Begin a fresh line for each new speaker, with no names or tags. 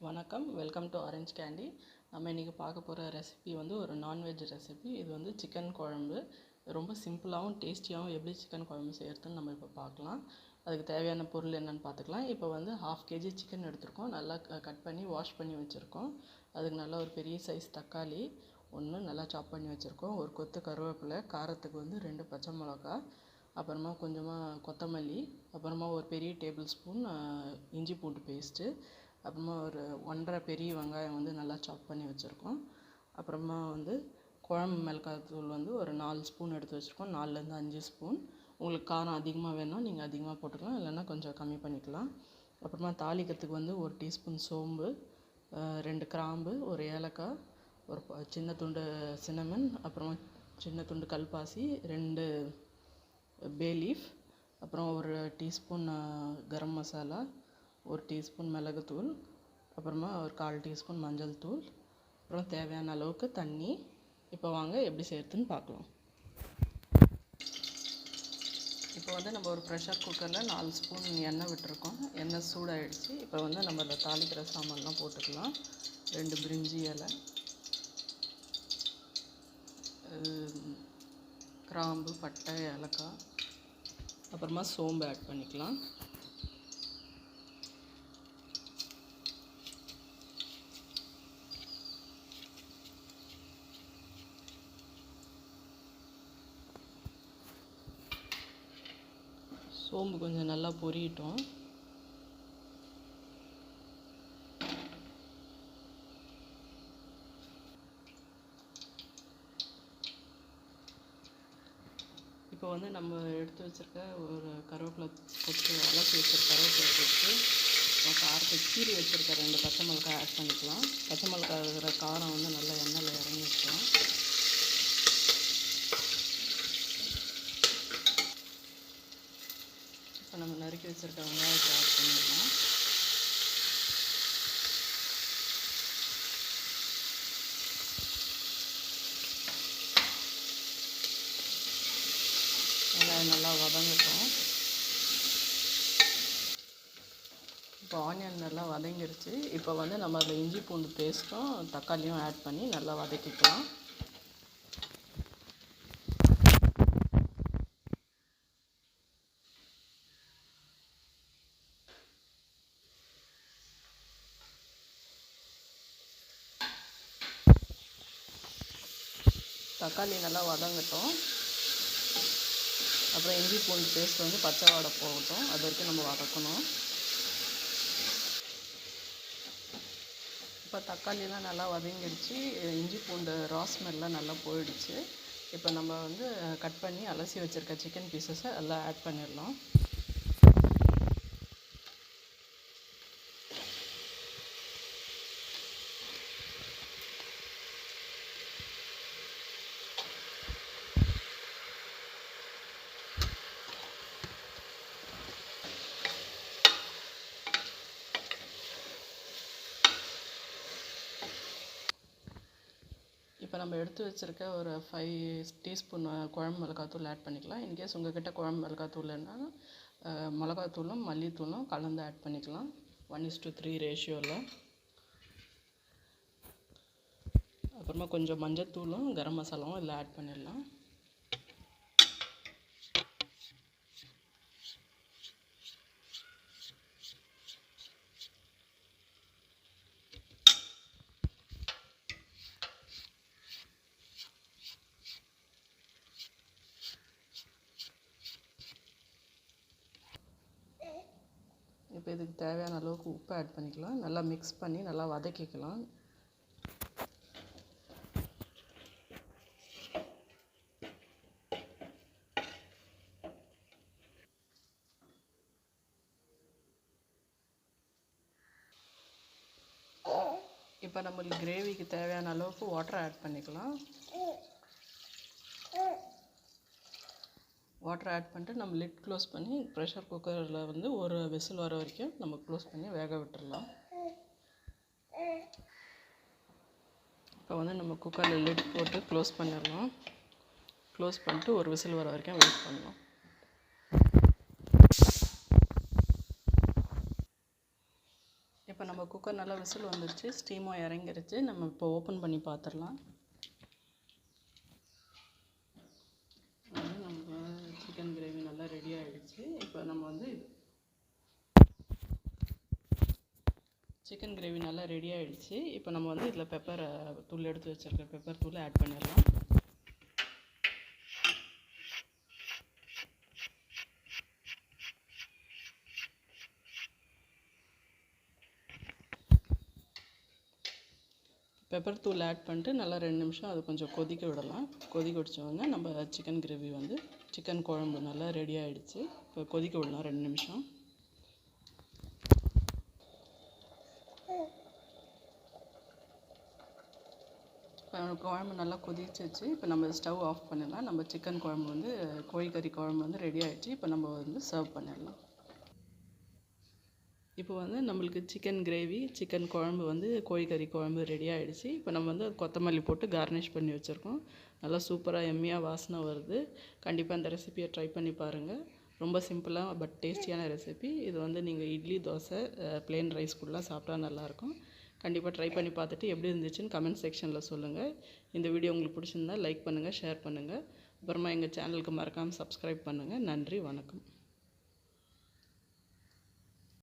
வணக்கம், welcome to orange candy. நம்ம இன்றைக்கி பார்க்க போகிற ரெசிபி வந்து ஒரு நான்வெஜ் ரெசிபி. இது வந்து சிக்கன் குழம்பு. ரொம்ப சிம்பிளாகவும் டேஸ்டியாகவும் எப்படி சிக்கன் குழம்பு செய்கிறதுன்னு நம்ம இப்போ பார்க்கலாம். அதுக்கு தேவையான பொருள் என்னென்னு பார்த்துக்கலாம். இப்போ வந்து 1/2 kg சிக்கன் எடுத்துருக்கோம். நல்லா கட் பண்ணி வாஷ் பண்ணி வச்சுருக்கோம். அதுக்கு நல்லா ஒரு பெரிய சைஸ் தக்காளி ஒன்று நல்லா சாப் பண்ணி வச்சுருக்கோம். ஒரு கொத்து கருவேப்பிலை, காரத்துக்கு வந்து 2 பச்சை மிளகா, அப்புறமா கொஞ்சமாக கொத்தமல்லி, அப்புறமா ஒரு பெரிய டேபிள் ஸ்பூன் இஞ்சி பூண்டு பேஸ்ட்டு, அப்புறமா ஒரு 1.5 பெரிய வெங்காயம் வந்து நல்லா சாப் பண்ணி வச்சுருக்கோம். அப்புறமா வந்து குழம்பு மிளகாய் தூள் வந்து ஒரு 4 ஸ்பூன் எடுத்து வச்சுருக்கோம். 4லேருந்து 5 ஸ்பூன். உங்களுக்கு காரம் அதிகமாக வேணும் நீங்கள் அதிகமாக போட்டுக்கலாம், இல்லைன்னா கொஞ்சம் கம்மி பண்ணிக்கலாம். அப்புறமா தாளிக்கிறதுக்கு வந்து 1 டீஸ்பூன் சோம்பு, 2 கிராம்பு, ஒரு ஏலக்காய், ஒரு சின்ன துண்டு சின்னமன், அப்புறமா சின்ன துண்டு கல்பாசி, 2 பே லீஃப், அப்புறம் ஒரு டீஸ்பூன் கரம் மசாலா, 1 டீஸ்பூன் மிளகுத்தூள், அப்புறமா ஒரு 1/4 டீஸ்பூன் மஞ்சள் தூள், அப்புறம் தேவையான அளவுக்கு தண்ணி. இப்போ வாங்க எப்படி செய்கிறதுன்னு பார்க்கலாம். இப்போ வந்து நம்ம ஒரு ப்ரெஷர் குக்கரில் 4 ஸ்பூன் எண்ணெய் விட்டுருக்கோம். எண்ணெய் சூடாகிடுச்சு. இப்போ வந்து நம்ம அதில் தாளிக்கிற சாமான்லாம் போட்டுக்கலாம். 2 பிரிஞ்சி இலை, கிராம்பு, பட்டை, ஏலக்காய், அப்புறமா சோம்பு ஆட் பண்ணிக்கலாம். சோம்பு கொஞ்சம் நல்லா பொரியட்டும். இப்போ வந்து நம்ம எடுத்து வச்சுருக்க ஒரு கருவேப்பிலை கொத்து, அலசி வச்சுருக்க கருவேப்பிலை கொத்து, காரத்துக்கு கீரி வச்சுருக்க 2 பச்சை மிளகாய் ஆட் பண்ணிக்கலாம். பச்சை மிளகாய் இருக்கிற காரம் வந்து நல்லா எண்ணெயில் இறங்கிட்டோம். இப்போ நம்ம நறுக்கி வச்சுருக்க வெங்காயத்தை ஆட் பண்ணிடலாம். வெங்காயம் நல்லா வதங்கட்டும். இப்போ ஆனியன் நல்லா வதங்கிருச்சு. இப்போ வந்து நம்ம அதில் இஞ்சி பூண்டு பேஸ்ட்டும் தக்காளியும் ஆட் பண்ணி நல்லா வதக்கிக்கலாம். தக்காளி நல்லா வதங்கட்டும். அப்புறம் இஞ்சி பூண்டு பேஸ்ட் வந்து பச்சை வாடை போகட்டும். அது வரைக்கும் நம்ம வதக்கணும். இப்போ தக்காளிலாம் நல்லா வதங்கிடுச்சு. இஞ்சி பூண்டு ஸ்மெல்லாம் நல்லா போயிடுச்சு. இப்போ நம்ம வந்து கட் பண்ணி அலசி வச்சுருக்க சிக்கன் பீசஸை எல்லாம் ஆட் பண்ணிடலாம். இப்போ நம்ம எடுத்து வச்சுருக்க ஒரு 5 டீஸ்பூன் குழம்பு மிளகாத்தூள் ஆட் பண்ணிக்கலாம். இன்கேஸ் உங்கள்கிட்ட குழம்பு மிளகாத்தூள் இல்லைன்னா மிளகாத்தூளும் மல்லித்தூளும் கலந்து ஆட் பண்ணிக்கலாம். 1:3 ரேஷியோவில். அப்புறமா கொஞ்சம் மஞ்சத்தூளும் கரம் மசாலாவும் இதில் ஆட் பண்ணிடலாம். இப்போ இதுக்கு தேவையான அளவுக்கு உப்பு ஆட் பண்ணிக்கலாம். நல்லா மிக்ஸ் பண்ணி நல்லா வதக்கிக்கலாம். இப்போ நம்மளுக்கு கிரேவிக்கு தேவையான அளவுக்கு வாட்டர் ஆட் பண்ணிக்கலாம். வாட்டர் ஆட் பண்ணிட்டு நம்ம லிட் க்ளோஸ் பண்ணி ப்ரெஷர் குக்கரில் வந்து ஒரு விசில் வர வரைக்கும் நம்ம க்ளோஸ் பண்ணி வேக விட்டுடலாம். இப்போ வந்து நம்ம குக்கரில் லிட் போட்டு க்ளோஸ் பண்ணிடலாம். க்ளோஸ் பண்ணிட்டு ஒரு விசில் வர வரைக்கும் வெயிட் பண்ணலாம். இப்போ நம்ம குக்கர் நல்லா விசில் வந்துருச்சு, ஸ்டீமும் இறங்கிருச்சு. நம்ம இப்போ ஓப்பன் பண்ணி பார்த்துடலாம். நமக்கு சிக்கன் கிரேவி நல்லா ரெடி ஆகிடுச்சு. இப்போ நம்ம வந்து சிக்கன் கிரேவி நல்லா ரெடி ஆகிடுச்சு. இப்போ நம்ம வந்து இதில் பெப்பர் தூள் எடுத்து வச்சுருக்க பெப்பர் தூள் ஆட் பண்ணிடலாம். பெப்பர் தூள் ஆட் பண்ணிட்டு நல்லா 2 நிமிஷம் அது கொஞ்சம் கொதிக்க விடலாம். கொதிக்க வச்சோடனே நம்ம சிக்கன் கிரேவி வந்து சிக்கன் குழம்பு நல்லா ரெடி ஆகிடுச்சு. இப்போ கொதிக்க விடலாம் 2 நிமிஷம். இப்போ குழம்பு நல்லா கொதிச்சிச்சு. இப்போ நம்ம ஸ்டவ் ஆஃப் பண்ணிடலாம். நம்ம சிக்கன் குழம்பு வந்து கோழிக்கறி குழம்பு வந்து ரெடி ஆகிடுச்சு. இப்போ நம்ம வந்து சர்வ் பண்ணிடலாம். இப்போ வந்து நம்மளுக்கு சிக்கன் கிரேவி சிக்கன் குழம்பு வந்து கோழிக்கறி குழம்பு ரெடி ஆகிடுச்சு. இப்போ நம்ம வந்து கொத்தமல்லி போட்டு கார்னிஷ் பண்ணி வச்சுருக்கோம். நல்லா சூப்பராக எம்மியாக வாசனை வருது. கண்டிப்பாக இந்த ரெசிபியை ட்ரை பண்ணி பாருங்கள். ரொம்ப சிம்பிளாக பட் டேஸ்டியான ரெசிபி. இது வந்து நீங்கள் இட்லி, தோசை, ப்ளெயின் ரைஸ்க்குள்ளே சாப்பிட்டா நல்லாயிருக்கும். கண்டிப்பாக ட்ரை பண்ணி பார்த்துட்டு எப்படி இருந்துச்சுன்னு கமெண்ட் செக்ஷனில் சொல்லுங்கள். இந்த வீடியோ உங்களுக்கு பிடிச்சிருந்தா லைக் பண்ணுங்கள், ஷேர் பண்ணுங்கள். அப்புறமா எங்கள் சேனலுக்கு மறக்காமல் சப்ஸ்கிரைப் பண்ணுங்கள். நன்றி, வணக்கம்.